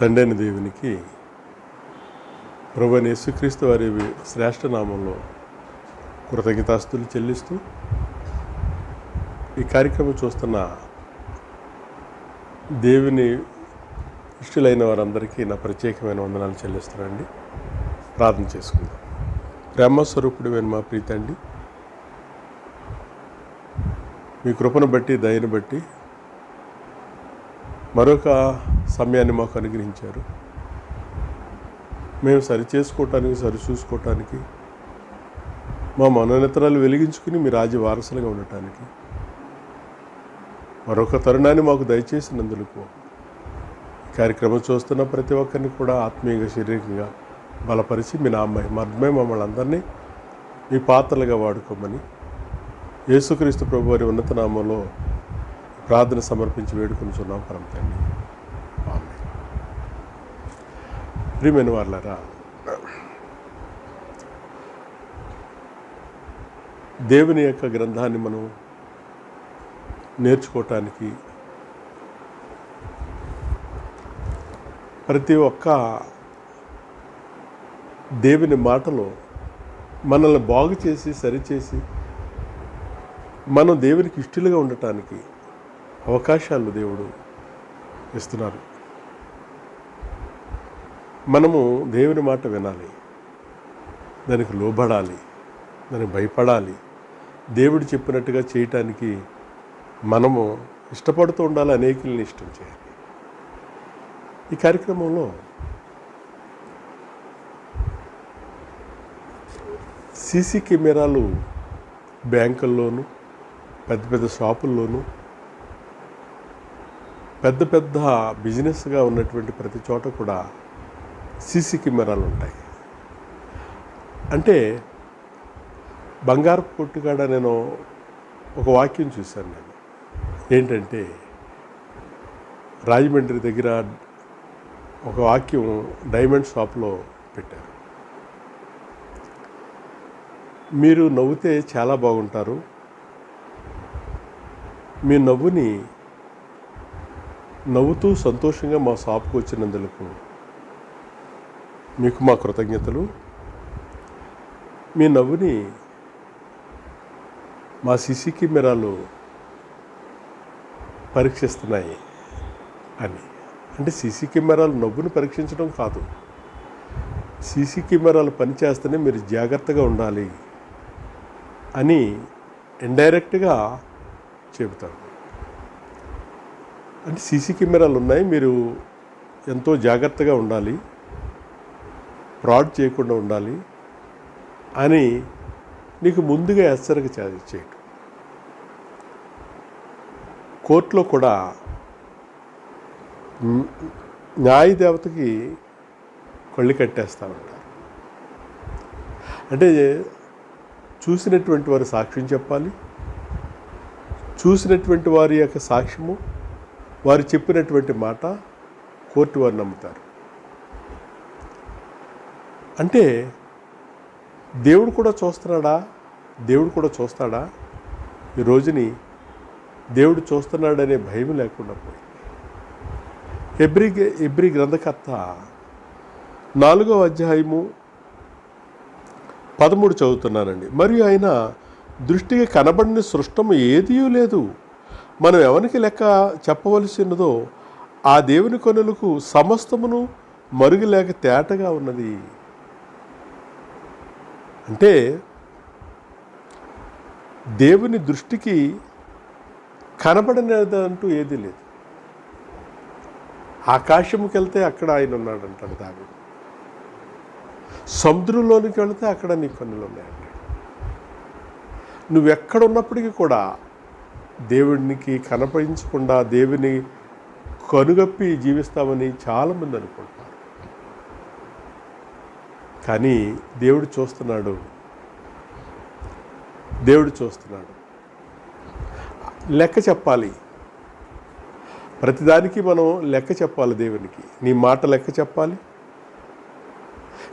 తండ్రైన దేవునికి ప్రభువైన యేసుక్రీస్తు వారి శ్రేష్ఠ నామంలో కృతజ్ఞతాస్తులు చెల్లిస్తూ ఈ కార్యక్రమం చూస్తున్న దేవుని ఇష్టలైన వారందరికీ నా ప్రత్యేకమైన వందనాలు చెల్లిస్తున్నానండి. ప్రార్థన చేసుకుందాం. ప్రేమస్వరూపుడు మా ప్రీతండి, మీ కృపను బట్టి దయను బట్టి మరొక సమయాన్ని మాకు అనుగ్రహించారు. మేము సరిచేసుకోవటానికి సరిచూసుకోవటానికి మా మనోనేతరాలు వెలిగించుకుని మీ రాజ్య వారసులుగా ఉండటానికి మరొక తరుణాన్ని మాకు దయచేసినందుకు కార్యక్రమం చూస్తున్న ప్రతి ఒక్కరిని కూడా ఆత్మీయంగా శారీరకంగా బలపరిచి మీ మర్మే మమ్మల్ని అందరినీ మీ పాత్రలుగా వాడుకోమని యేసుక్రీస్తు ప్రభు వారి ఉన్నత నామంలో ప్రార్థన సమర్పించి వేడుకొనిచున్నాం పరమ తండ్రి. ఆమేన్. ప్రియమైన వారలారా, దేవుని యొక్క గ్రంథాన్ని మనం నేర్చుకోవటానికి ప్రతి ఒక్క దేవుని మాటలో మనల్ని బాగు చేసి సరిచేసి మనం దేవునికి ఇష్టలుగా ఉండటానికి అవకాశాలు దేవుడు ఇస్తున్నారు. మనము దేవుని మాట వినాలి, దానికి లోబడాలి, దానికి భయపడాలి. దేవుడు చెప్పినట్టుగా చేయటానికి మనము ఇష్టపడుతూ ఉండాలి, అనేకుల్ని ఇష్టం చేయాలి. ఈ కార్యక్రమంలో సీసీ కెమెరాలు బ్యాంకుల్లోనూ పెద్ద పెద్ద షాపుల్లోనూ పెద్ద పెద్ద బిజినెస్గా ఉన్నటువంటి ప్రతి చోట కూడా సీసీ కెమెరాలు ఉంటాయి. అంటే బంగారు కొట్టుకాడ నేను ఒక వాక్యం చూశాను. నేను ఏంటంటే రాజమండ్రి దగ్గర ఒక వాక్యం డైమండ్ షాప్లో పెట్టారు. మీరు నవ్వుతే చాలా బాగుంటారు, మీ నవ్వుని నవ్వుతూ సంతోషంగా మా షాప్కి వచ్చినందుకు మీకు మా కృతజ్ఞతలు. మీ నవ్వుని మా సీసీ కెమెరాలు పరీక్షిస్తున్నాయి అని. అంటే సీసీ కెమెరాలు నవ్వుని పరీక్షించడం కాదు, సీసీ కెమెరాలు పనిచేస్తేనే మీరు జాగ్రత్తగా ఉండాలి అని ఇండైరెక్ట్గా చెబుతారు. అంటే సీసీ కెమెరాలు ఉన్నాయి, మీరు ఎంతో జాగ్రత్తగా ఉండాలి, ఫ్రాడ్ చేయకుండా ఉండాలి అని నీకు ముందుగా హెచ్చరిక చేయటం. కోర్టులో కూడా న్యాయదేవతకి కళ్ళు కట్టేస్తూ ఉంటారు. అంటే చూసినటువంటి వారు సాక్ష్యం చెప్పాలి, చూసినటువంటి వారి యొక్క సాక్ష్యము, వారు చెప్పినటువంటి మాట కోర్టు వారు నమ్ముతారు. అంటే దేవుడు కూడా చూస్తున్నాడా? దేవుడు కూడా చూస్తాడా? ఈ రోజుని దేవుడు చూస్తున్నాడనే భయం లేకుండా పోయింది. హెబ్రీ గ్రంథకర్త 4వ అధ్యాయము 13 చదువుతున్నానండి. మరియు ఆయన దృష్టికి కనబడిన సృష్టము ఏదీ లేదు, మనం ఎవరికి లెక్క చెప్పవలసినదో ఆ దేవుని కనులకు సమస్తమును మరుగులేక తేటగా ఉన్నది. అంటే దేవుని దృష్టికి కనబడినదంటూ ఏదీ లేదు. ఆకాశంకి వెళ్తే అక్కడ ఆయన ఉన్నాడు అంటాడు దావీదు, సముద్రంలోనికి వెళితే అక్కడ నీ కన్నులు ఉన్నాయంటాడు. నువ్వెక్కడున్నప్పటికీ కూడా దేవునికి కనపడించకుండా దేవుని కనుగప్పి జీవిస్తామని చాలామంది అనుకుంటారు. కానీ దేవుడు చూస్తున్నాడు, దేవుడు చూస్తున్నాడు. లెక్క చెప్పాలి, ప్రతిదానికి మనం లెక్క చెప్పాలి దేవునికి. నీ మాట లెక్క చెప్పాలి,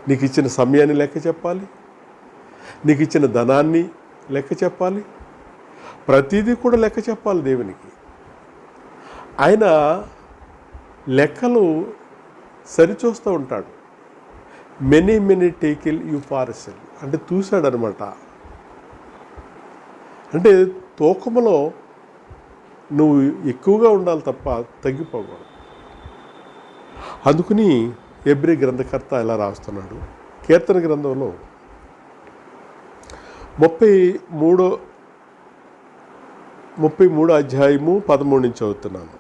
నీకు ఇచ్చిన సమయాన్ని లెక్క చెప్పాలి, నీకు ఇచ్చిన ధనాన్ని లెక్క చెప్పాలి, ప్రతిదీ కూడా లెక్క చెప్పాలి దేవునికి. ఆయన లెక్కలు సరిచూస్తూ ఉంటాడు. మెనీ టేకిల్ యూ పార్సెల్ అంటే చూశాడనమాట. అంటే తూకంలో నువ్వు ఎక్కువగా ఉండాలి తప్ప తగ్గిపోకూడదు. అందుకని హెబ్రీ గ్రంథకర్త ఇలా రాస్తున్నాడు. కీర్తన గ్రంథంలో 33 అధ్యాయము 13 నుంచి చదువుతున్నాను.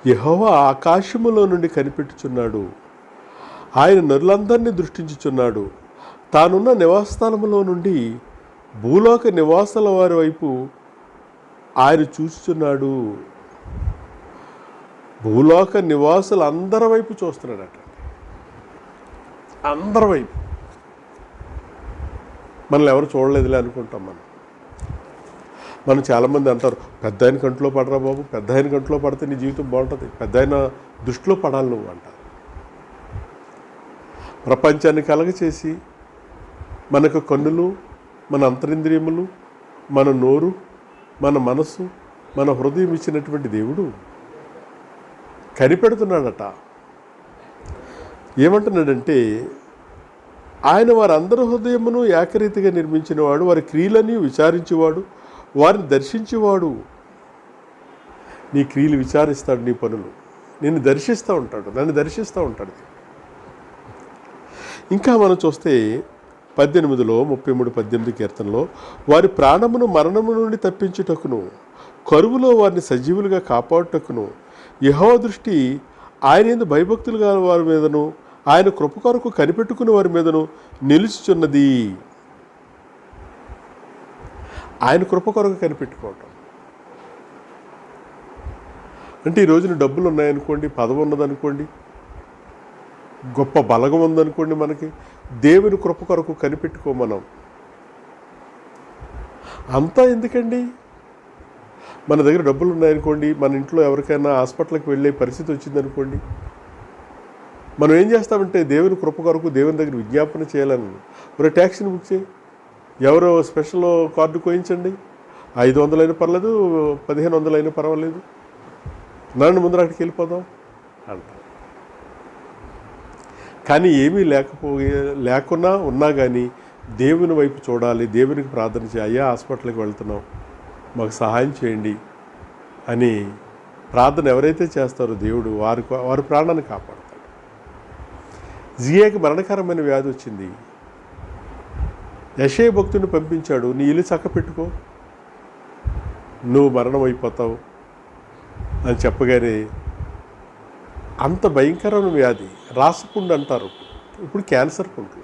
యెహోవా ఆకాశములో నుండి కనిపెట్టుచున్నాడు, ఆయన నరులందరినీ దృష్టించుచున్నాడు. తానున్న నివాసస్థలములో నుండి భూలోక నివాసాల వారి వైపు ఆయన చూస్తున్నాడు. భూలోక నివాసులు అందరి వైపు చూస్తున్నాడట. అందరి వైపు. మనల్ని ఎవరు చూడలేదులే అనుకుంటాం. మనం చాలామంది అంటారు, పెద్ద ఆయన కంట్లో పడరా బాబు, పెద్ద ఆయన కంట్లో పడితే నీ జీవితం బాగుంటుంది, పెద్ద ఆయన దృష్టిలో పడాలి నువ్వు అంటారు. ప్రపంచాన్ని కలగచేసి మనకు కన్నులు, మన అంతరింద్రియములు, మన నోరు, మన మనస్సు, మన హృదయం ఇచ్చినటువంటి దేవుడు కనిపెడుతున్నాడట. ఏమంటున్నాడంటే, ఆయన వారందరి హృదయమును ఏకరీతిగా నిర్మించినవాడు, వారి క్రియలని విచారించేవాడు, వారిని దర్శించేవాడు. నీ క్రియలు విచారిస్తాడు, నీ పనులు నిన్ను దర్శిస్తూ ఉంటాడు, నన్ను దర్శిస్తూ ఉంటాడు. ఇంకా మనం చూస్తే 33 కీర్తనలో, వారి ప్రాణమును మరణము నుండి తప్పించుటకును, కరువులో వారిని సజీవులుగా కాపాడుటకును యెహోవా దృష్టి ఆయన యందు భయభక్తులు గల వారి మీదను, ఆయన కృప కొరకు కనిపెట్టుకుని వారి మీదను నిలుచుచున్నది. ఆయన కృప కొరకు కనిపెట్టుకోవటం అంటే, ఈ రోజున డబ్బులు ఉన్నాయనుకోండి, పదవి ఉన్నదనుకోండి, గొప్ప బలగం ఉందనుకోండి, మనకి దేవుని కృప కొరకు కనిపెట్టుకో. మనం అంతా ఎందుకండి? మన దగ్గర డబ్బులు ఉన్నాయనుకోండి, మన ఇంట్లో ఎవరికైనా హాస్పిటల్కి వెళ్ళే పరిస్థితి వచ్చిందనుకోండి, మనం ఏం చేస్తామంటే దేవుని కృప కొరకు దేవుని దగ్గర విజ్ఞాపన చేయాలని ఒక ట్యాక్సీని బుక్ చేయి, ఎవరో స్పెషల్ కార్డు కోయించండి, 500 అయినా పర్లేదు, 1500 అయినా పర్వాలేదు, నన్ను ముందర అక్కడికి వెళ్ళిపోదాం అంట. కానీ ఏమీ లేకున్నా ఉన్నా కానీ దేవుని వైపు చూడాలి, దేవునికి ప్రార్థన చేయాలి. అయ్యా హాస్పిటల్కి వెళ్తున్నాం, మాకు సహాయం చేయండి అని ప్రార్థన ఎవరైతే చేస్తారో దేవుడు వారి ప్రాణాన్ని కాపాడతాడు. జియాకి మరణకరమైన వ్యాధి వచ్చింది. యెషయా భక్తుని పంపించాడు, నీ ఇల్లు చక్కపెట్టుకో, నువ్వు మరణం అయిపోతావు అని చెప్పగానే, అంత భయంకరమైన వ్యాధి, రాసపుండు అంటారు, ఇప్పుడు క్యాన్సర్ పుండ్లు,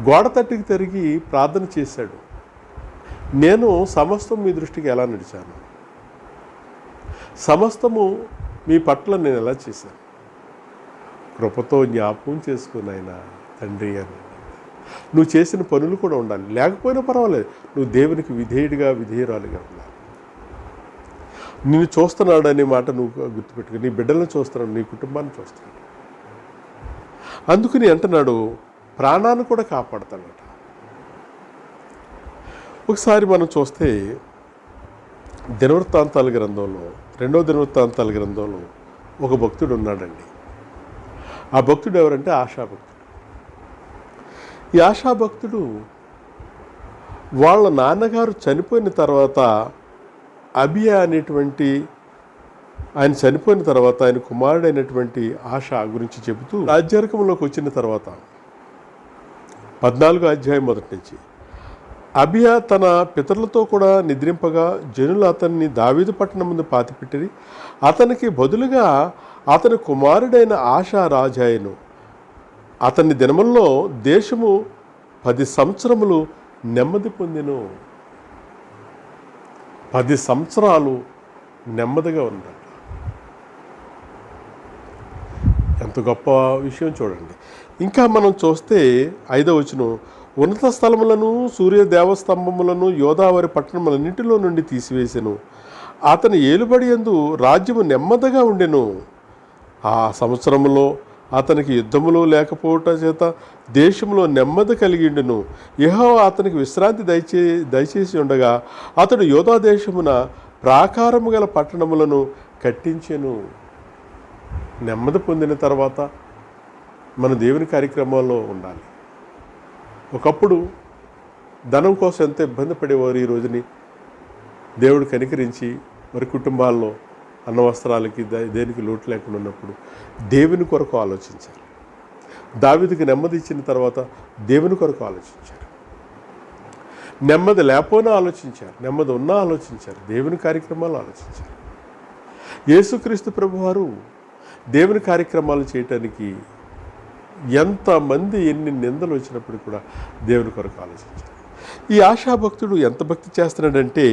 గోడ తట్టికి తిరిగి ప్రార్థన చేశాడు. నేను సమస్తం మీ దృష్టికి ఎలా నడిచాను, సమస్తము మీ పట్ల నేను ఎలా చేశాను, కృపతో జ్ఞాపకం చేసుకుని ఆయన తండ్రి అని. నువ్వు చేసిన పనులు కూడా ఉండాలి, లేకపోయినా పర్వాలేదు, నువ్వు దేవునికి విధేయురాలుగా ఉండాలి. నిన్ను చూస్తున్నాడు అనే మాట నువ్వు గుర్తుపెట్టుకో. నీ బిడ్డలను చూస్తున్నాడు, నీ కుటుంబాన్ని చూస్తున్నాడు. అందుకని అంటున్నాడు, ప్రాణాన్ని కూడా కాపాడతాడట. ఒకసారి మనం చూస్తే దినవృత్తాంతాల గ్రంథంలో, 2వ దినవృత్తాంతాల గ్రంథంలో ఒక భక్తుడు ఉన్నాడండి. ఆ భక్తుడు ఎవరంటే ఆశాభక్తుడు. ఈ ఆశాభక్తుడు వాళ్ళ నాన్నగారు చనిపోయిన తర్వాత, అబియా అనేటువంటి ఆయన చనిపోయిన తర్వాత ఆయన కుమారుడైనటువంటి ఆశ గురించి చెబుతూ రాజ్యాధికారంలోకి వచ్చిన తర్వాత 14వ అధ్యాయం మొదటి నుంచి, అబియా తన పితరులతో కూడా నిద్రింపగా జనులు అతన్ని దావీదు పట్టణం ముందు పాతిపెట్టిరి. అతనికి బదులుగా అతని కుమారుడైన ఆశ రాజాయను. అతని దినముల్లో దేశము 10 సంవత్సరములు నెమ్మది పొందెను. 10 సంవత్సరాలు నెమ్మదిగా ఉందంట. ఎంత గొప్ప విషయం చూడండి. ఇంకా మనం చూస్తే 5వ వచనం, ఉన్నత స్థలములను సూర్య దేవస్తంభములను యోదావరి పట్టణములన్నింటిలో నుండి తీసివేసెను. అతని ఏలుబడి యందు రాజ్యము నెమ్మదిగా ఉండెను. ఆ సంవత్సరములో అతనికి యుద్ధములు లేకపోవట చేత దేశంలో నెమ్మది కలిగిండును. యెహోవా అతనికి విశ్రాంతి దయచేసి ఉండగా అతడు యోధా దేశమున ప్రాకారము గల పట్టణములను కట్టించెను. నెమ్మది పొందిన తర్వాత మన దేవుని కార్యక్రమాల్లో ఉండాలి. ఒకప్పుడు ధనం కోసం ఎంత ఇబ్బంది పడేవారు, ఈ రోజుని దేవుడు కనికరించి వారి కుటుంబాల్లో అన్న వస్త్రాలకి దేనికి లోటు లేకుండా ఉన్నప్పుడు దేవుని కొరకు ఆలోచించారు. దావీదుకి నెమ్మది ఇచ్చిన తర్వాత దేవుని కొరకు ఆలోచించారు. నెమ్మది లేకపోయినా ఆలోచించారు, నెమ్మది ఉన్నా ఆలోచించారు, దేవుని కార్యక్రమాలు ఆలోచించారు. యేసుక్రీస్తు ప్రభువారు దేవుని కార్యక్రమాలు చేయటానికి ఎంతమంది ఎన్ని నిందలు వచ్చినప్పుడు కూడా దేవుని కొరకు ఆలోచించారు. ఈ ఆశాభక్తుడు ఎంత భక్తి చేస్తున్నాడంటే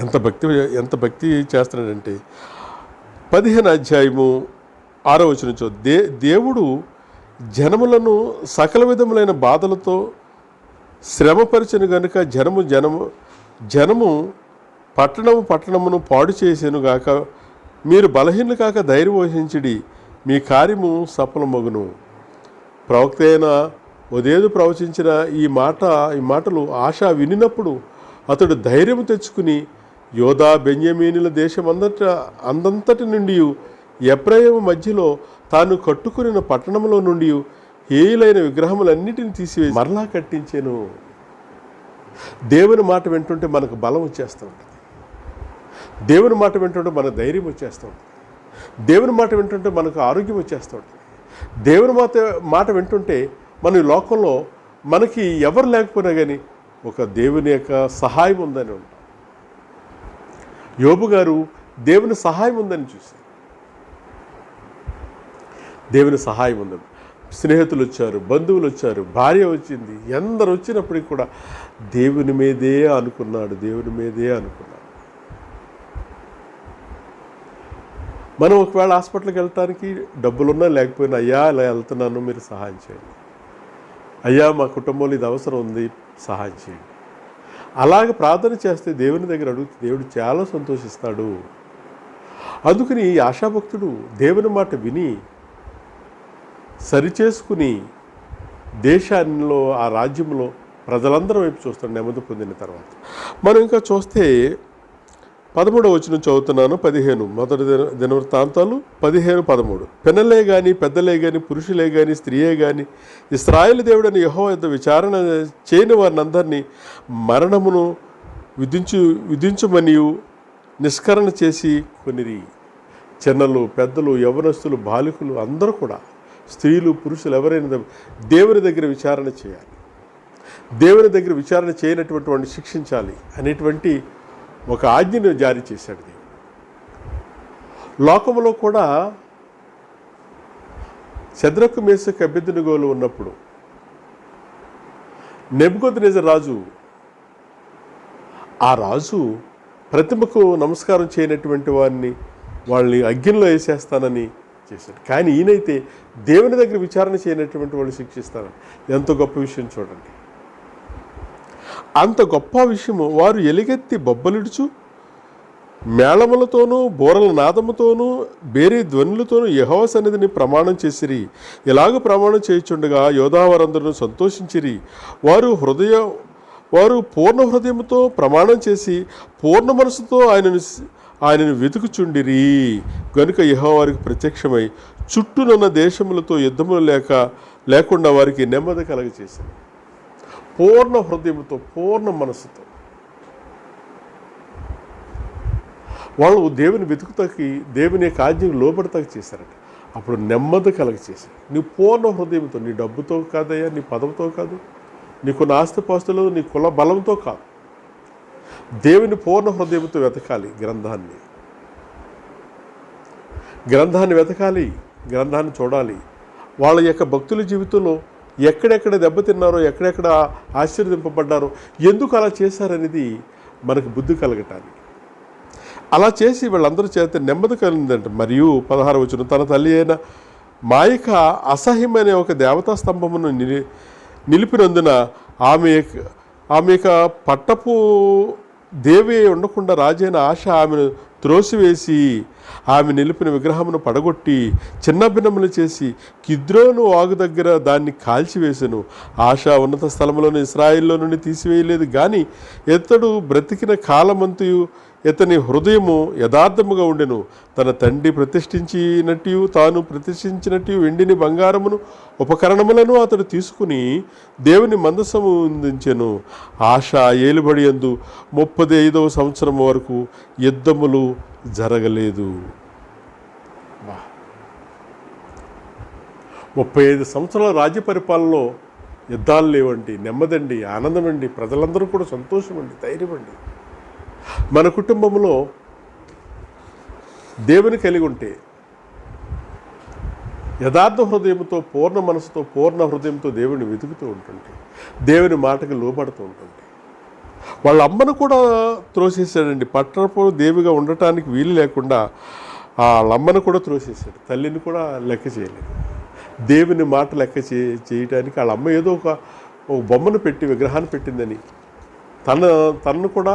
ఎంత భక్తి చేస్తున్నాడంటే 15 అధ్యాయము 6వ వచనం దేవుడు జనములను సకల విధములైన బాధలతో శ్రమపరిచను గనుక జనము పట్టణమును పాడు చేసేను గాక, మీరు బలహీనలు కాక ధైర్యం వహించిడి, మీ కార్యము సఫలమగును. ప్రవక్త అయిన ఓదేదు ప్రవచించిన ఈ మాటలు ఆశ వినినప్పుడు అతడు ధైర్యం తెచ్చుకుని యోధా బెన్యమీనుల దేశం అందంతటి నుండి ఎఫ్రాయిము మధ్యలో తాను కట్టుకుని పట్టణంలో నుండి హేయులైన విగ్రహములన్నిటిని తీసివేసి మరలా కట్టించాను. దేవుని మాట వింటుంటే మనకు బలం వచ్చేస్తూ ఉంటుంది. దేవుని మాట వింటుంటే మనకు ధైర్యం వచ్చేస్తూ ఉంటుంది. దేవుని మాట వింటుంటే మనకు ఆరోగ్యం వచ్చేస్తూ ఉంటుంది. దేవుని మాట వింటుంటే మన ఈ లోకంలో మనకి ఎవరు లేకపోయినా కానీ ఒక దేవుని యొక్క సహాయం ఉందని ఉంటాం. యోబు గారు దేవుని సహాయం ఉందని చూశారు. దేవుని సహాయం ఉందని స్నేహితులు వచ్చారు, బంధువులు వచ్చారు, భార్య వచ్చింది, ఎందరు వచ్చినప్పటికీ కూడా దేవుని మీదే అనుకున్నాడు. మనం ఒకవేళ హాస్పిటల్కి వెళ్ళటానికి డబ్బులున్నా లేకపోయినా, అయ్యా ఇలా వెళ్తున్నాను, మీరు సహాయం చేయండి, అయ్యా మా కుటుంబంలో ఇది అవసరం ఉంది, సహాయం చేయండి, అలాగ ప్రార్థన చేస్తే దేవుని దగ్గర అడుగుతూ దేవుడు చాలా సంతోషిస్తాడు. అందుకని ఈ ఆశాభక్తుడు దేవుని మాట విని సరిచేసుకుని దేశాల్లో ఆ రాజ్యంలో ప్రజలందరం వైపు చూస్తాడు నెమ్మది పొందిన తర్వాత. మనం ఇంకా చూస్తే 13వ వచనం చదువుతున్నాను. 15 మొదటి దినవృత్తాంతాలు 15:13. పిన్నలే కానీ పెద్దలే కానీ పురుషులే కానీ స్త్రీయే కానీ ఇశ్రాయేలు దేవుడని యెహోవా యొద్ద విచారణ చేయని వారిని అందరినీ మరణమును విధించమని నిష్కరణ చేసి కొనిరి. చిన్నలు పెద్దలు యవ్వనస్తులు బాలికలు అందరూ కూడా, స్త్రీలు పురుషులు ఎవరైనా దేవుని దగ్గర విచారణ చేయాలి. దేవుని దగ్గర విచారణ చేయనటువంటి వాడిని శిక్షించాలి అనేటువంటి ఒక ఆజ్ఞను జారీ చేశాడు దేవుడు. లోకంలో కూడా శద్రకు మేషకు అబేద్నెగోలు ఉన్నప్పుడు నెబుకద్నెజర్ రాజు, ఆ రాజు ప్రతిమకు నమస్కారం చేయనటువంటి వాళ్ళని అగ్నిలో వేసేస్తానని చేశాడు. కానీ ఈయనైతే దేవుని దగ్గర విచారణ చేయనటువంటి వాళ్ళు శిక్షిస్తారని ఎంత గొప్ప విషయం చూడండి. అంత గొప్ప విషయము వారు ఎలుగెత్తి బొబ్బలిడుచు మేళములతోనూ బోరల నాదముతోనూ బేరీ ధ్వనులతోనూ యెహోవా సన్నిధిని ప్రమాణం చేసిరి. ఇలాగ ప్రమాణం చేయుచుండగా యోధావారందరూ సంతోషించిరి. వారు పూర్ణ హృదయంతో ప్రమాణం చేసి పూర్ణ మనసుతో ఆయనను వెతుకుచుండిరి. గనుక యెహోవా వారికి ప్రత్యక్షమై చుట్టూనున్న దేశములతో యుద్ధములు లేకుండా వారికి నెమ్మది కలగచేసింది. పూర్ణ హృదయంతో పూర్ణ మనసుతో వాళ్ళు దేవుని వెతుకుతాకి, దేవుని యొక్క ఆజ్ఞకు లోబడతాకి చేశారట. అప్పుడు నెమ్మది కలగచేశారు. నీ పూర్ణ హృదయంతో, నీ డబ్బుతో కాదయ్యా, నీ పదవితో కాదు, నీకున్న ఆస్తిపాస్తులు, నీ కుల బలంతో కాదు, దేవుని పూర్ణ హృదయంతో వెతకాలి. గ్రంథాన్ని వెతకాలి, గ్రంథాన్ని చూడాలి. వాళ్ళ యొక్క భక్తుల జీవితంలో ఎక్కడెక్కడ దెబ్బతిన్నారో, ఎక్కడెక్కడ ఆశీర్వదింపబడ్డారో, ఎందుకు అలా చేశారనేది మనకు బుద్ధి కలగటానికి. అలా చేసి వీళ్ళందరూ చేత నెమ్మది కలిగిందంట. మరియు 16వ వచనం, తన తల్లి అయిన మాయిక అసహ్యమైన ఒక దేవతా స్తంభమును నిలిపినందున ఆమె పట్టపు దేవి ఉండకుండా రాజైన ఆశ ఆమెను త్రోసివేసి ఆమె నిలిపిన విగ్రహమును పడగొట్టి చిన్న భిన్నములు చేసి కిద్రోను వాగు దగ్గర దాన్ని కాల్చివేసెను. ఆశ ఉన్నత స్థలములను ఇశ్రాయేల్లో నుండి తీసివేయలేదు, కానీ ఇతడు బ్రతికిన కాలమంతయు ఇతని హృదయము యథార్థముగా ఉండెను. తన తండ్రి ప్రతిష్ఠించినట్టు తాను ప్రతిష్ఠించినట్టు వెండిని బంగారమును ఉపకరణములను అతడు తీసుకుని దేవుని మందసము ఉంచెను. ఆశ ఏలుబడి యందు 35వ సంవత్సరం వరకు యుద్ధములు జరగలేదు. 35 సంవత్సరాల రాజ్య పరిపాలనలో యుద్ధాలు లేవండి, నెమ్మదండి, ఆనందమండి, ప్రజలందరూ కూడా సంతోషమండి, ధైర్యమండి. మన కుటుంబంలో దేవుని కలిగి ఉంటే యథార్థ హృదయంతో, పూర్ణ మనసుతో, పూర్ణ హృదయంతో దేవుని వెతుకుతూ ఉంటుంటే, దేవుని మాటకి లోబడుతూ ఉంటుంటే, వాళ్ళ అమ్మను కూడా త్రోసేసాడండి. పట్టణపు దేవిగా ఉండటానికి వీలు లేకుండా వాళ్ళ అమ్మను కూడా త్రోసేసాడు. తల్లిని కూడా లెక్క చేయలేదు. దేవుని మాట లెక్క చేయటానికి వాళ్ళ అమ్మ ఏదో ఒక బొమ్మను పెట్టి, విగ్రహాన్ని పెట్టిందని తనను కూడా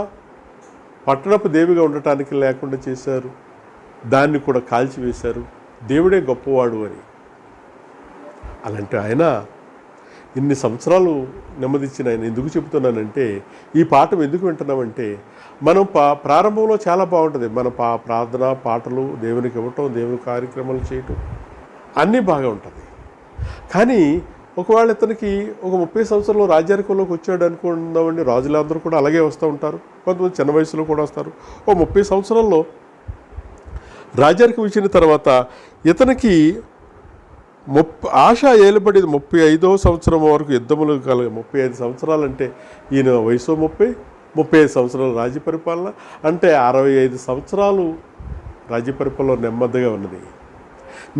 పట్టణపు దేవిగా ఉండటానికి లేకుండా చేశారు. దాన్ని కూడా కాల్చివేశారు. దేవుడే గొప్పవాడు అని. అలాంటి ఆయన ఇన్ని సంవత్సరాలు నెమ్మదిచ్చిన ఆయన ఎందుకు చెబుతున్నానంటే, ఈ పాఠం ఎందుకు వింటున్నామంటే, మనం ప్రారంభంలో చాలా బాగుంటుంది. మన ప్రార్థన, పాటలు, దేవునికి ఇవ్వటం, దేవుని కార్యక్రమాలు చేయటం అన్నీ బాగా ఉంటుంది. కానీ ఒకవేళ ఇతనికి ఒక 30 సంవత్సరాలు రాజ్యాధికంలోకి వచ్చాడు అనుకుందామండి. రాజులందరూ కూడా అలాగే వస్తూ ఉంటారు. కొంతమంది చిన్న వయసులో కూడా వస్తారు. 30 సంవత్సరాల్లో రాజ్యాధికం ఇచ్చిన తర్వాత ఇతనికి ఆశ ఏలుబడి 35వ సంవత్సరం వరకు యుద్ధములు 35 సంవత్సరాలు అంటే ఈయన వయసు 35 సంవత్సరాలు రాజ్య పరిపాలన అంటే 65 సంవత్సరాలు రాజ్య పరిపాలన నెమ్మదిగా ఉన్నది.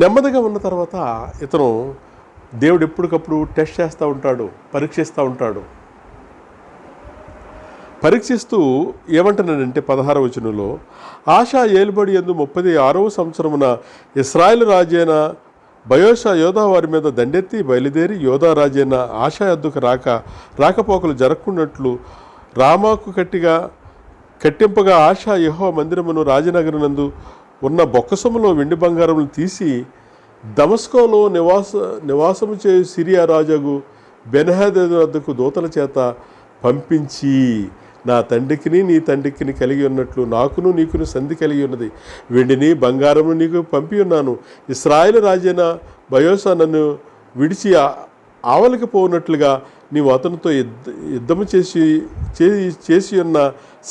నెమ్మదిగా ఉన్న తర్వాత ఇతను దేవుడు ఎప్పటికప్పుడు టెస్ట్ చేస్తూ ఉంటాడు, పరీక్షిస్తూ ఉంటాడు. పరీక్షిస్తూ ఏమంటున్నాడంటే 16వ వచనంలో, ఆశ ఏలుబడి యందు 36వ సంవత్సరమున ఇశ్రాయేలు రాజైన బయోషా యోధా వారి మీద దండెత్తి బయలుదేరి యోధా రాజైన ఆశా యొద్దకు రాకపోకలు జరగకున్నట్లు రామాకు కట్టింపగా ఆశా యెహోవా మందిరమును రాజనగరనందు ఉన్న బొక్కసములో వెండి బంగారములు తీసి దమస్కోలో నివాసము చేయు సిరియా రాజుగు బెన్హదదు వద్దకు దూతల చేత పంపించి, నా తండ్రికిని నీ తండ్రికిని కలిగి ఉన్నట్లు నాకును నీకును సంధి కలిగి ఉన్నది. వెండిని బంగారమును నీకు పంపి ఉన్నాను. ఇశ్రాయేలు రాజైన బయోషా నన్ను విడిచి ఆవలికి పోనట్లుగా నీవు అతనితో యుద్ధము చేసి ఉన్న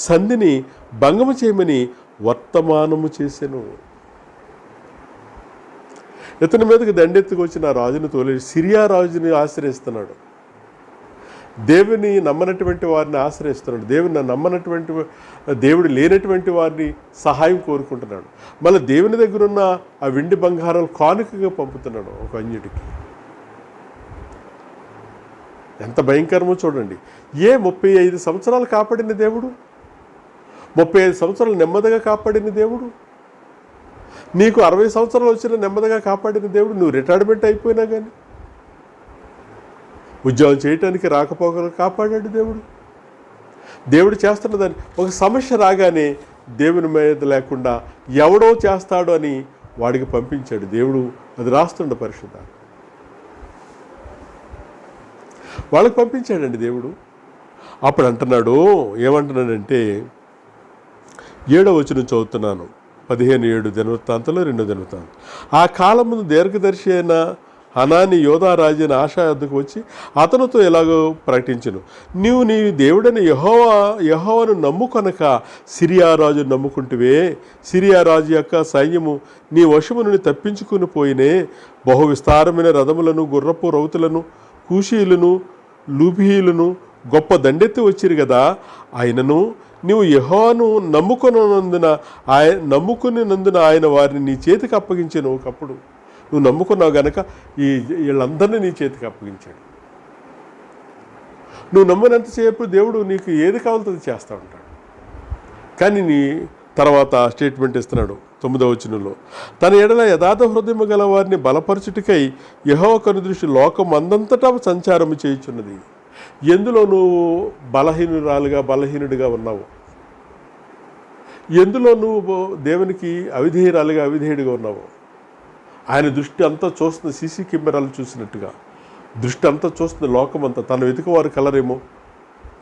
సంధిని భంగము చేయమని వర్తమానము చేసెను. ఇతని మీదకి దండెత్తుకు వచ్చిన రాజును తోలి సిరియా రాజుని ఆశ్రయిస్తున్నాడు. దేవుని నమ్మనటువంటి వారిని ఆశ్రయిస్తున్నాడు. దేవుని నమ్మనటువంటి, దేవుడు లేనటువంటి వారిని సహాయం కోరుకుంటున్నాడు. మళ్ళీ దేవుని దగ్గర ఉన్న ఆ వెండి బంగారాలు కానుకగా పంపుతున్నాడు ఒక అన్యుడికి. ఎంత భయంకరమో చూడండి. 35 సంవత్సరాలు కాపాడిన దేవుడు, 35 సంవత్సరాలు నెమ్మదిగా కాపాడిన దేవుడు, నీకు 60 సంవత్సరాలు వచ్చిన నెమ్మదిగా కాపాడిన దేవుడు, నువ్వు రిటైర్మెంట్ అయిపోయినా కానీ ఉద్యోగం చేయటానికి రాకపోకలు కాపాడాడు దేవుడు. దేవుడు చేస్తున్నదని ఒక సమస్య రాగానే దేవుని మీద లేకుండా ఎవడో చేస్తాడు అని వాడికి పంపించాడు దేవుడు. అది రాస్తుండ పరిశుద్ధ వాళ్ళకి పంపించాడండి దేవుడు. అప్పుడు అంటున్నాడు, ఏమంటున్నాడంటే 7వ వచనం చదువుతున్నాను, 15:7 దినవృత్తాంతంలో 2వ దినవృత్తాంతం. ఆ కాలం ముందు దీర్ఘదర్శి అయిన హనాని యోధా రాజైన ఆశా యొద్దకు వచ్చి అతనితో ఎలాగో ప్రకటించును, నీవు నీ దేవుడని యెహోవాను నమ్ముకొనక సిరియా రాజు నమ్ముకుంటువే. సిరియా రాజు యొక్క సైన్యము నీ వశము నుండి తప్పించుకుని పోయినే. బహు విస్తారమైన రథములను, గుర్రపు రౌతులను, కూషీలను, లూబీయులను గొప్ప దండెత్తి వచ్చిరు కదా. ఆయనను నీవు యెహోవాను నమ్ముకున్నందున ఆయన వారిని నీ చేతికి అప్పగించాను. ఒకప్పుడు నువ్వు నమ్ముకున్నావు గనక వీళ్ళందరినీ నీ చేతికి అప్పగించాడు. నువ్వు నమ్మినంతసేపు దేవుడు నీకు ఏది కావాలో అది చేస్తూ ఉంటాడు. కానీ నీ తర్వాత స్టేట్మెంట్ ఇస్తున్నాడు 9వ వచనంలో, తన ఎడల యథార్థ హృదయము గల వారిని బలపరచుటకై యెహోవా కనుదృష్టి లోకం అందంతటా సంచారము చేయుచున్నది. ఎందులో నువ్వు బలహీనుడిగా ఉన్నావు, ఎందులో నువ్వు దేవునికి అవిధేయుడిగా ఉన్నావు, ఆయన దృష్టి అంతా చూస్తుంది. సీసీ కెమెరాలు చూసినట్టుగా దృష్టి అంతా చూస్తుంది. లోకం అంతా తన వెతుకు వారు కలరేమో,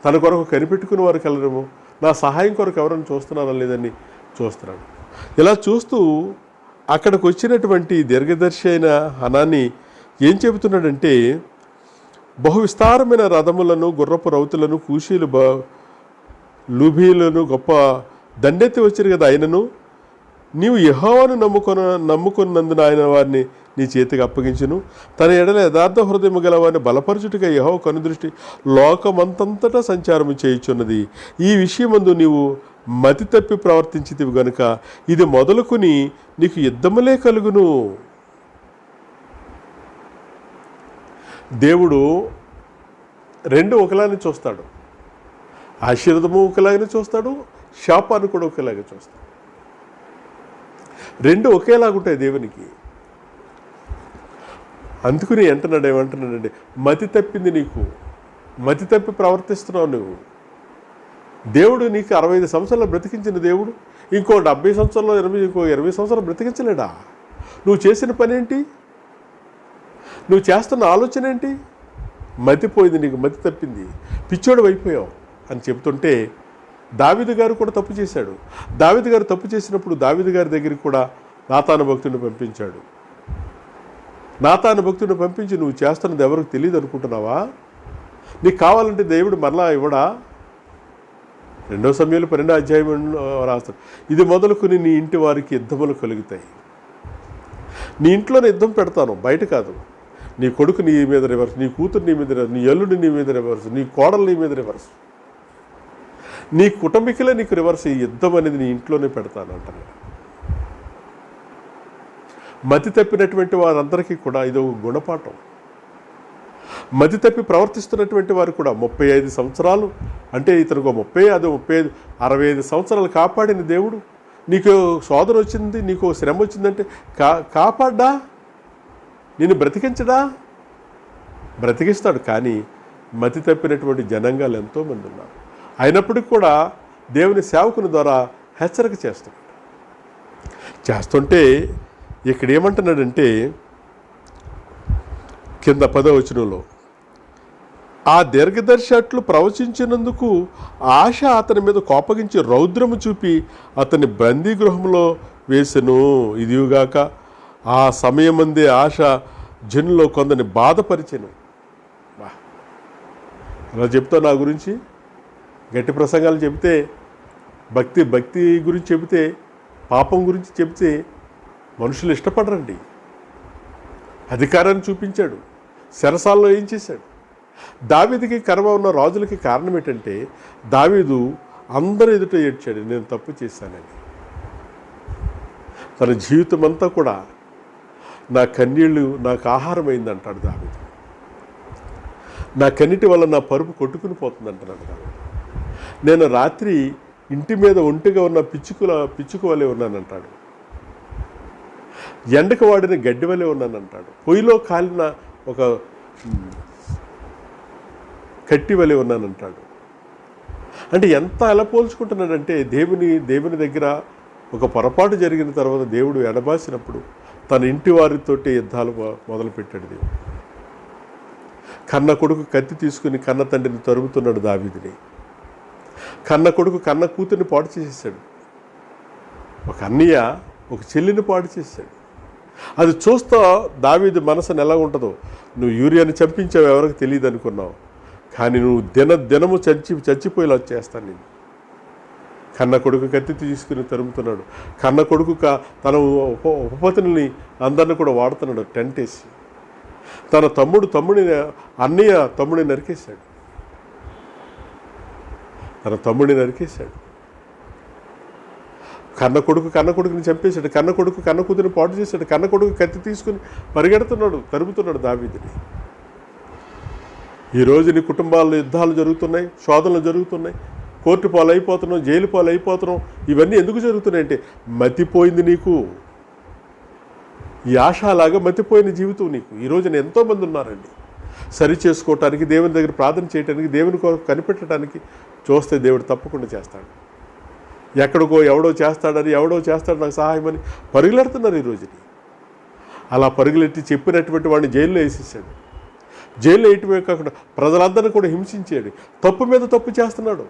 తన కొరకు కనిపెట్టుకుని వారు కలరేమో, నా సహాయం కొరకు ఎవరైనా చూస్తున్నారా లేదని చూస్తున్నాడు. ఇలా చూస్తూ అక్కడికి వచ్చినటువంటి దీర్ఘదర్శి అయిన హనాని ఏం చెబుతున్నాడంటే, బహు విస్తారమైన రథములను, గుర్రపు రౌతులను, కూషీలు, లూబీలను గొప్ప దండెత్తి వచ్చారు కదా, ఆయనను నీవు యెహోవాను నమ్ముకున్నందున ఆయన వారిని నీ చేతికి అప్పగించును. తన ఎడల యథార్థ హృదయము గల వారిని బలపరచుటగా యెహోవా కనుదృష్టి లోకమంతంతటా సంచారము చేయుచున్నది. ఈ విషయమందు నీవు మతి తప్పి ప్రవర్తించితివి గనుక ఇది మొదలుకొని నీకు యుద్ధములే కలుగును. దేవుడు రెండు ఒకలానే చూస్తాడు. ఆశీర్వాదము ఒకలాగానే చూస్తాడు, శాపాన్ని కూడా ఒకేలాగా చూస్తాడు. రెండు ఒకేలాగుంటాయి దేవునికి. అందుకుని ఏమంటున్నాడంటే, మతి తప్పింది నీకు, మతి తప్పి ప్రవర్తిస్తున్నావు నువ్వు. దేవుడు నీకు 65 సంవత్సరాలు బ్రతికించిన దేవుడు ఇంకో 70 సంవత్సరాలు, ఇంకో 20 సంవత్సరాలు బ్రతికించలేడా? నువ్వు చేసిన పని ఏంటి? నువ్వు చేస్తున్న ఆలోచన ఏంటి? మతిపోయింది నీకు, మతి తప్పింది, పిచ్చోడు అయిపోయావు అని చెప్తుంటే, దావీదు గారు కూడా తప్పు చేశాడు. దావీదు గారు తప్పు చేసినప్పుడు దావీదు గారి దగ్గరికి కూడా నాతాను భక్తుడిని పంపించాడు. నాతాను భక్తుడిని పంపించి, నువ్వు చేస్తున్నది ఎవరికి తెలియదు అనుకుంటున్నావా? నీకు కావాలంటే దేవుడు మరలా ఇవ్వడా? 2 సమయాలు 12వ అధ్యాయం రాస్తాడు, ఇది మొదలుకొని నీ ఇంటి వారికి యుద్ధములు కలుగుతాయి. నీ ఇంట్లోనే యుద్ధం పెడతాను, బయట కాదు. నీ కొడుకు నీ మీద రివర్స్, నీ కూతురు నీ మీద రివర్స్, నీ అల్లుడు నీ మీద రివర్స్, నీ కోడలు నీ మీద రివర్స్, నీ కుటుంబీకులే నీకు రివర్స్. ఈ యుద్ధం అనేది నీ ఇంట్లోనే పెడతాను అంటారు. మతి తప్పినటువంటి వారందరికీ కూడా ఇదో గుణపాఠం. మతి తప్పి ప్రవర్తిస్తున్నటువంటి వారు కూడా 35 సంవత్సరాలు అంటే ఇతనికి 30, అది 35, 65 సంవత్సరాలు కాపాడిన దేవుడు, నీకు శోధన వచ్చింది, నీకు శ్రమ వచ్చిందంటే కాపాడ్డా? నిన్ను బ్రతికించడా? బ్రతికిస్తాడు. కానీ మతి తప్పినటువంటి జనాంగాలు ఎంతోమంది ఉన్నారు. అయినప్పటికీ కూడా దేవుని సేవకుని ద్వారా హెచ్చరిక చేస్తుంటే ఇక్కడ ఏమంటున్నాడంటే, కింద 10వ వచనంలో, ఆ దీర్ఘదర్శి అట్లు ప్రవచించినందుకు ఆశ అతని మీద కోపగించి రౌద్రము చూపి అతని బందీ గృహంలో వేసెను. ఇదిగాక ఆ సమయమందే ఆశ జనులో కొందరిని బాధపరిచెను. అలా చెప్తావు నా గురించి, గట్టి ప్రసంగాలు చెబితే, భక్తి గురించి చెబితే, పాపం గురించి చెబితే మనుషులు ఇష్టపడరండి. అధికారాన్ని చూపించాడు, చెరసాల్లో ఏం చేశాడు? దావీదుకి కర్మ ఉన్న రాజులకి కారణం ఏంటంటే, దావీదు అందరి ఎదుట ఏడ్చాడు, నేను తప్పు చేశానని. తన జీవితం అంతా కూడా నా కన్నీళ్ళు నాకు ఆహారం అయిందంటాడు దావీదు. నా కన్నిటి వల్ల నా పరుపు కొట్టుకుని పోతుంది అంటున్నాడు దావీదు. నేను రాత్రి ఇంటి మీద ఒంటిగా ఉన్న పిచ్చుకు వలె ఉన్నానంటాడు. ఎండకు వాడిన గడ్డి వలె ఉన్నానంటాడు. పొయ్యిలో కాలిన ఒక కట్టి వలె ఉన్నానంటాడు. అంటే ఎంత ఎలా పోల్చుకుంటున్నాడంటే, దేవుని దగ్గర ఒక పొరపాటు జరిగిన తర్వాత దేవుడు ఎడబాసినప్పుడు తన ఇంటి వారితోటి యుద్ధాలు మొదలుపెట్టాడు దేవుడు. కన్న కొడుకు కత్తి తీసుకుని కన్న తండ్రిని తరుగుతున్నాడు దావీదుని. కన్న కొడుకు కన్న కూతుర్ని పాడు చేసేసాడు. ఒక అన్నయ్య ఒక చెల్లిని పాడు చేశాడు. అది చూస్తా దావీదు మనసును ఎలా ఉంటుందో, నువ్వు యూరియాని చంపించావు, ఎవరికి తెలియదు అనుకున్నావు, కానీ నువ్వు దినము చచ్చిపోయేలా చేస్తాను నేను. కన్న కొడుకు కత్తి తీసుకుని తరుముతున్నాడు. కన్న కొడుకు తన ఉపపత్నిని అందరిని కూడా వాడుతున్నాడు, టెంట్ వేసి. తన అన్నయ్య తమ్ముడిని నరికేశాడు. కన్న కొడుకుని చంపేశాడు. కన్న కూతురిని పాటు చేశాడు. కన్న కొడుకు కత్తి తీసుకుని తరుముతున్నాడు దావీదుని. ఈరోజు నీ కుటుంబాల్లో యుద్ధాలు జరుగుతున్నాయి, శోధనలు జరుగుతున్నాయి, కోర్టు పాలు అయిపోతున్నాం, జైలు పాలు అయిపోతున్నాం. ఇవన్నీ ఎందుకు జరుగుతున్నాయంటే మతిపోయింది నీకు. ఈ ఆశలాగా మతిపోయిన జీవితం నీకు. ఈ రోజున ఎంతోమంది ఉన్నారండి, సరి చేసుకోవటానికి, దేవుని దగ్గర ప్రార్థన చేయడానికి, దేవుని కొరకు కనిపెట్టడానికి చూస్తే దేవుడు తప్పకుండా చేస్తాడు. ఎక్కడికో ఎవడో చేస్తాడు నాకు సహాయమని పరుగులెడుతున్నారు ఈ రోజుని. అలా పరుగులెట్టి చెప్పినటువంటి వాడిని జైల్లో వేసేసాడు. జైల్లో వేయటమే కాకుండా ప్రజలందరినీ కూడా హింసించాడు. తప్పు మీద తప్పు చేస్తున్నాడు.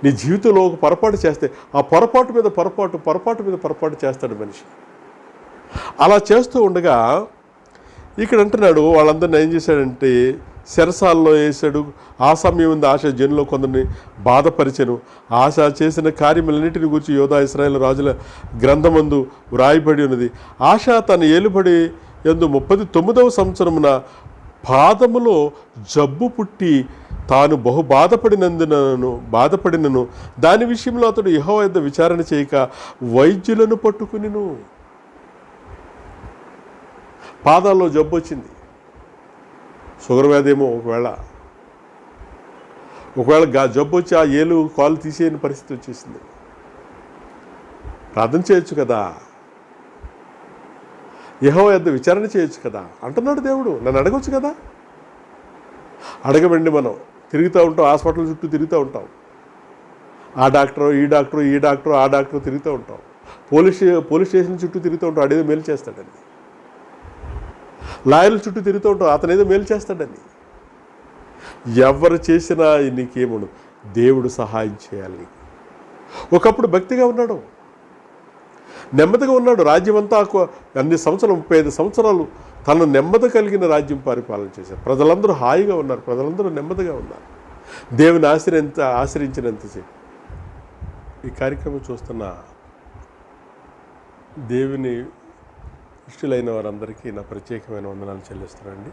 నీ జీవితంలో ఒక పొరపాటు చేస్తే ఆ పొరపాటు మీద పొరపాటు చేస్తాడు మనిషి. అలా చేస్తూ ఉండగా ఇక్కడ అంటున్నాడు, వాళ్ళందరినీ ఏం చేశాడంటే చెరసాల్లో వేశాడు. ఆ సమయం ఉంది ఆశ జనులో కొందరిని బాధపరిచెను. ఆశ చేసిన కార్యములన్నింటిని గురించి యోధా ఇశ్రాయేలు రాజుల గ్రంథమందు వ్రాయబడి ఉన్నది. ఆశ తన ఏలుబడి యందు 39వ సంవత్సరమున పాదములో జబ్బు పుట్టి తాను బహు బాధపడినను దాని విషయంలో అతడు యెహోవా యొద్ద విచారణ చేయక వైద్యులను పట్టుకునిను. పాదాల్లో జబ్బు వచ్చింది, షుగర్ వ్యాధి ఏమో. ఒకవేళ జబ్బు వచ్చి ఆ ఏలు కాలు తీసేయని పరిస్థితి వచ్చేసింది. ప్రార్థన చేయొచ్చు కదా, యెహోవా యొద్ద విచారణ చేయొచ్చు కదా అంటున్నాడు దేవుడు. నన్ను అడగొచ్చు కదా. అడగబండి. మనం తిరుగుతూ ఉంటాం, హాస్పిటల్ చుట్టూ తిరుగుతూ ఉంటాం. ఆ డాక్టరు ఈ డాక్టరు ఆ డాక్టరు తిరుగుతూ ఉంటాం. పోలీస్ స్టేషన్ చుట్టూ తిరుగుతూ ఉంటాం, అడేదో మేలు చేస్తాడని. లాయర్ల చుట్టూ తిరుగుతూ ఉంటాం, అతను ఏదో మేలు చేస్తాడని. ఎవరు చేసినా నీకేముండదు, దేవుడు సహాయం చేయాలి నీకు. ఒకప్పుడు భక్తిగా ఉన్నాడు, నెమ్మదిగా ఉన్నాడు. రాజ్యం అంతా అన్ని సంవత్సరాలు 35 సంవత్సరాలు తను నెమ్మది కలిగిన రాజ్యం పరిపాలన చేశారు. ప్రజలందరూ హాయిగా ఉన్నారు, ప్రజలందరూ నెమ్మదిగా ఉన్నారు. దేవుని ఆశ్రయించినంతసేపు. ఈ కార్యక్రమం చూస్తున్న దేవుని ఇష్టలైన వారందరికీ నా ప్రత్యేకమైన వందనాలు చెల్లిస్తున్నానండి.